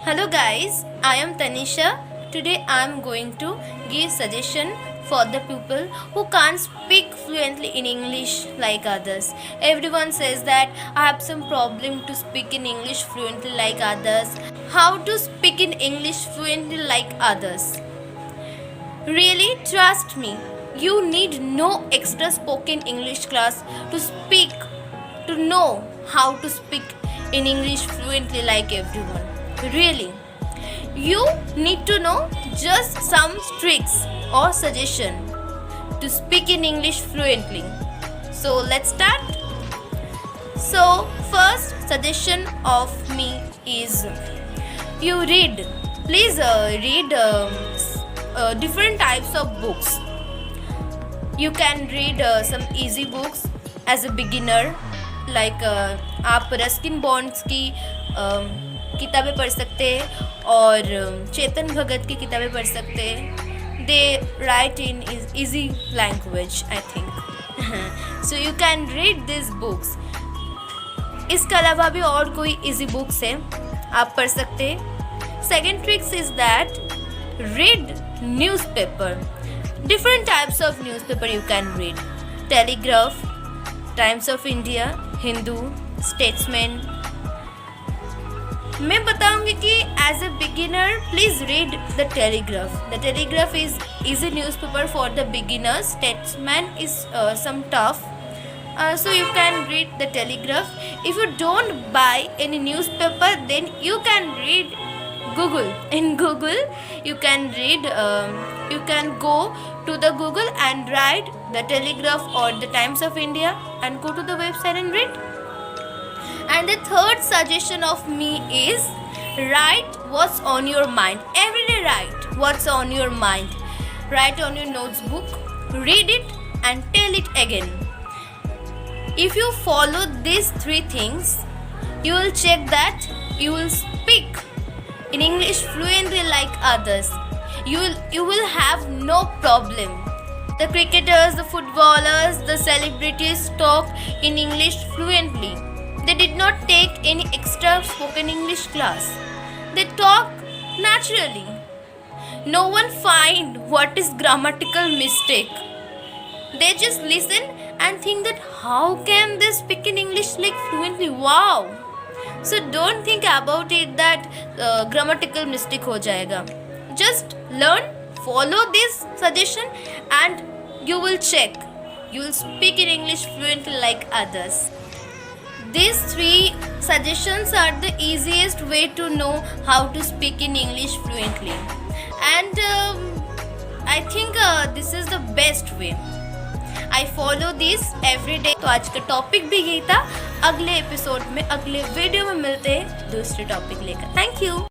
Hello guys, I am Tanisha. Today I am going to give suggestion for the people who can't speak fluently in English like others. Everyone says that I have some problem to speak in English fluently like others. How to speak in English fluently like others? Really, trust me, you need no extra spoken English class to know how to speak in English fluently like everyone. Really, you need to know just some tricks or suggestion to speak in English fluently. So let's start. So first suggestion of me is you read. Please read different types of books. You can read some easy books as a beginner, like आप Ruskin bonds की किताबें पढ़ सकते हैं और चेतन भगत की किताबें पढ़ सकते हैं. They write in easy language, I think. So you can read these books. इसके अलावा भी और कोई easy books है आप पढ़ सकते हैं. Second trick is that read newspaper. Different types of newspaper you can read. Telegraph, Times of India, Hindu, Statesman. मैं बताऊंगी कि as a beginner please read the Telegraph. The Telegraph is a newspaper for the beginners. Statesman is some tough. So you can read the telegraph. If you don't buy any newspaper, then you can read Google. In Google you can read you can go to the Google and write the telegraph or the Times of India and go to the website and read. And the third suggestion of me is write what's on your mind. Every day write what's on your mind. Write on your notebook, read it and tell it again. If you follow these three things, you will check that you will speak in English fluently like others. You will have no problem. The cricketers, the footballers, the celebrities talk in English fluently. They did not take any extra spoken English class. They talk naturally. No one find what is grammatical mistake. They just listen and think that how can they speak in English like fluently? Wow! So don't think about it that grammatical mistake हो जाएगा. Just learn, follow this suggestion and you will check. You will speak in English fluently like others. These three suggestions are the easiest way to know how to speak in English fluently. And I think this is the best way. I follow this every day. तो आज का topic भी यही था. अगले episode में, अगले video में मिलते हैं दूसरे टॉपिक लेकर. Thank you.